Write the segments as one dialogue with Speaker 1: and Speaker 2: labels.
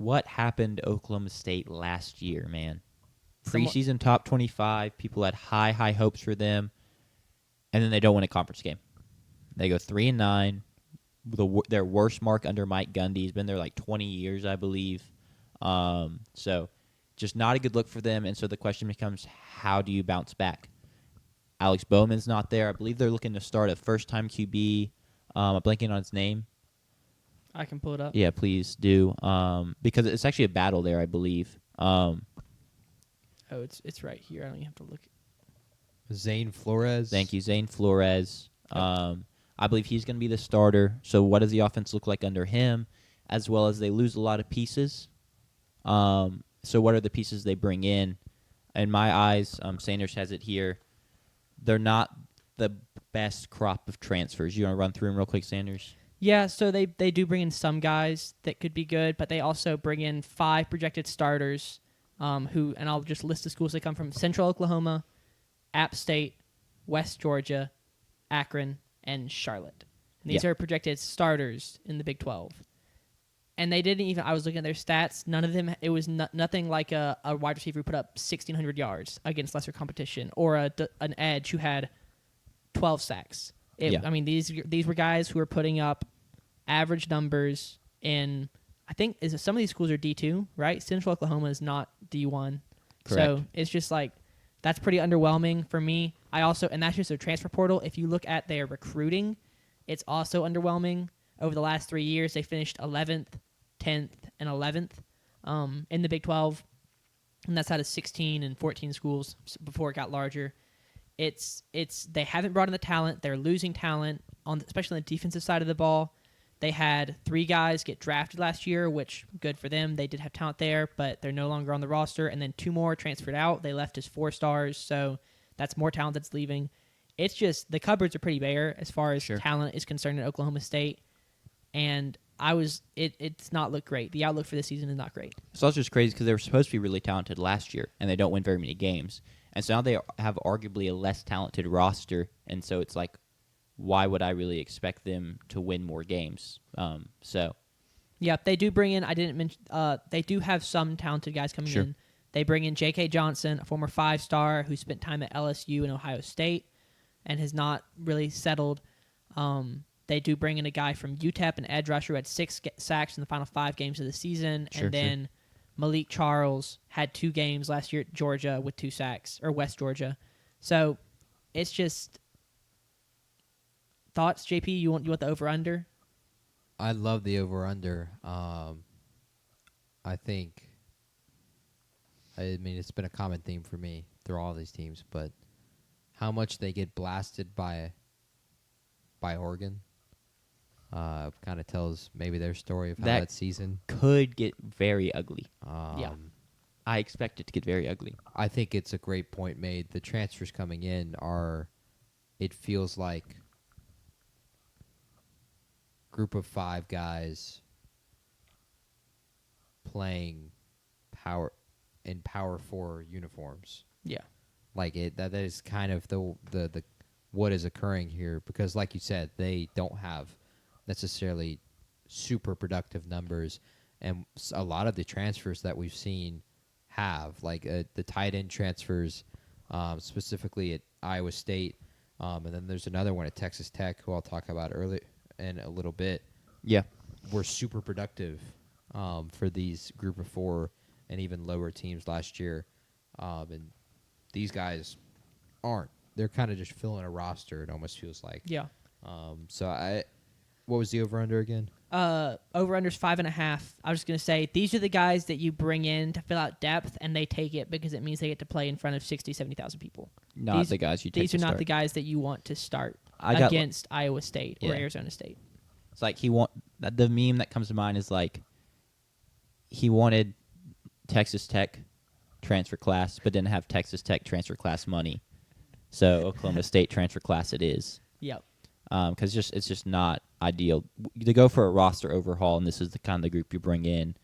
Speaker 1: what happened to Oklahoma State last year, man? Preseason top 25, people had high hopes for them, and then they don't win a conference game. They go 3-9. Their worst mark under Mike Gundy. He's been there like 20 years, I believe. So just not a good look for them. And so the question becomes, how do you bounce back? Alex Bowman's not there. I believe they're looking to start a first-time QB. I'm blanking on his name.
Speaker 2: I can pull it up.
Speaker 1: Yeah, please do. Because it's actually a battle there, I believe.
Speaker 2: It's right here. I don't even have to look.
Speaker 3: Zane Flores.
Speaker 1: Thank you, Zane Flores. I believe he's going to be the starter. So what does the offense look like under him, as well as they lose a lot of pieces? So what are the pieces they bring in? In my eyes, Sanders has it here. They're not the best crop of transfers. You want to run through them real quick, Sanders?
Speaker 2: Yeah, so they do bring in some guys that could be good, but they also bring in 5 projected starters who, and I'll just list the schools they come from: Central Oklahoma, App State, West Georgia, Akron, and Charlotte. And these are projected starters in the Big 12. And they didn't even, I was looking at their stats, none of them, it was nothing like a wide receiver who put up 1,600 yards against lesser competition, or an edge who had 12 sacks. I mean, these were guys who were putting up average numbers in, I think, some of these schools are D2, right? Central Oklahoma is not D1.
Speaker 1: Correct.
Speaker 2: So it's just like, that's pretty underwhelming for me. And that's just their transfer portal. If you look at their recruiting, it's also underwhelming. Over the last 3 years, they finished 11th, 10th, and 11th in the Big 12. And that's out of 16 and 14 schools before it got larger. They haven't brought in the talent. They're losing talent, especially on the defensive side of the ball. They had 3 guys get drafted last year, which good for them. They did have talent there, but they're no longer on the roster. And then 2 more transferred out. They left as 4 stars, so that's more talent that's leaving. It's just the cupboards are pretty bare as far as talent is concerned at Oklahoma State. And it's not looked great. The outlook for this season is not great.
Speaker 1: It's also just crazy because they were supposed to be really talented last year, and they don't win very many games. And so now they have arguably a less talented roster, and so it's like, why would I really expect them to win more games?
Speaker 2: Yeah, they do bring in, I didn't mention, they do have some talented guys coming in. They bring in J.K. Johnson, a former 5-star who spent time at LSU and Ohio State and has not really settled. They do bring in a guy from UTEP, an edge rusher who had 6 sacks in the final 5 games of the season. And then Malik Charles had 2 games last year at Georgia with 2 sacks, or West Georgia. So it's just thoughts, JP. You want the over under?
Speaker 3: I love the over under. I think. I mean, it's been a common theme for me through all these teams, but how much they get blasted by Oregon kind of tells maybe their story of how that season
Speaker 1: could get very ugly.
Speaker 2: Yeah.
Speaker 1: I expect it to get very ugly.
Speaker 3: I think it's a great point made. The transfers coming in it feels like group of 5 guys playing Power 4 uniforms.
Speaker 2: Yeah.
Speaker 3: Like that is kind of the what is occurring here, because like you said, they don't have necessarily super productive numbers, and a lot of the transfers that we've seen have, like the tight end transfers, specifically at Iowa State, and then there's another one at Texas Tech who I'll talk about early in a little bit.
Speaker 1: Yeah,
Speaker 3: were super productive for these group of 4 and even lower teams last year, and these guys aren't. They're kind of just filling a roster, it almost feels like.
Speaker 2: Yeah.
Speaker 3: What was the over-under again?
Speaker 2: Over-under's 5.5. I was just going to say, these are the guys that you bring in to fill out depth, and they take it because it means they get to play in front of 60,000, 70,000 people.
Speaker 1: The guys you take
Speaker 2: These
Speaker 1: to
Speaker 2: are not
Speaker 1: start.
Speaker 2: the guys that you want to start against Iowa State or Arizona State.
Speaker 1: It's like the meme that comes to mind is like he wanted Texas Tech transfer class, but didn't have Texas Tech transfer class money. So Oklahoma State transfer class it is.
Speaker 2: Yep.
Speaker 1: Because it's just not ideal to go for a roster overhaul, and this is the kind of the group you bring in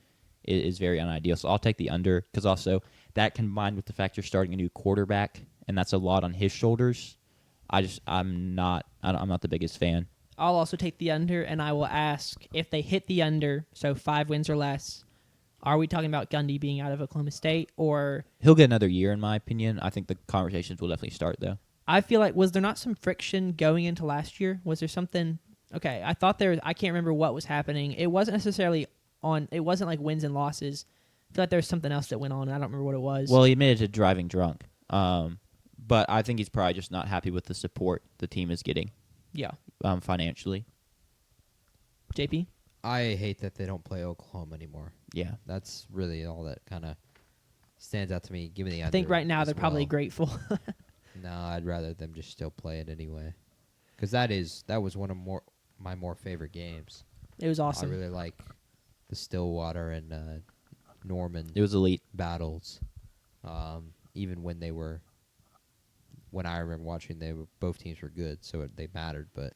Speaker 1: is very unideal. So I'll take the under, because also that combined with the fact you're starting a new quarterback, and that's a lot on his shoulders. I'm not the biggest fan.
Speaker 2: I'll also take the under, and I will ask if they hit the under, so 5 wins or less, Are we talking about Gundy being out of Oklahoma State, or
Speaker 1: He'll get another year, in my opinion. I think the conversations will definitely start, though.
Speaker 2: I feel like was there not some friction going into last year? Was there something? Okay, I thought there. I can't remember what was happening. It wasn't necessarily on. It wasn't like wins and losses. I feel like there was something else that went on. And I don't remember what it was.
Speaker 1: Well, he admitted to driving drunk. But I think he's probably just not happy with the support the team is getting
Speaker 2: yeah.
Speaker 1: financially.
Speaker 2: JP.
Speaker 3: I hate that they don't play Oklahoma anymore.
Speaker 1: Yeah.
Speaker 3: That's really all that kind of stands out to me. Give me the
Speaker 2: I think
Speaker 3: under
Speaker 2: right now
Speaker 3: as
Speaker 2: they're probably
Speaker 3: well.
Speaker 2: grateful.
Speaker 3: No, I'd rather them just still play it anyway. Because that was one of my more favorite games.
Speaker 2: It was awesome.
Speaker 3: I really like the Stillwater and Norman
Speaker 1: It was elite.
Speaker 3: battles. Even when I remember watching, both teams were good, so they mattered. But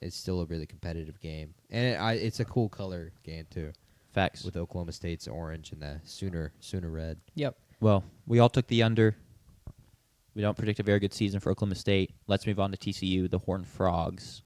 Speaker 3: it's still a really competitive game, and it's a cool color game too,
Speaker 1: Facts.
Speaker 3: with Oklahoma State's orange and the Sooner red.
Speaker 2: Yep.
Speaker 1: Well, we all took the under. We don't predict a very good season for Oklahoma State. Let's move on to TCU, the Horned Frogs.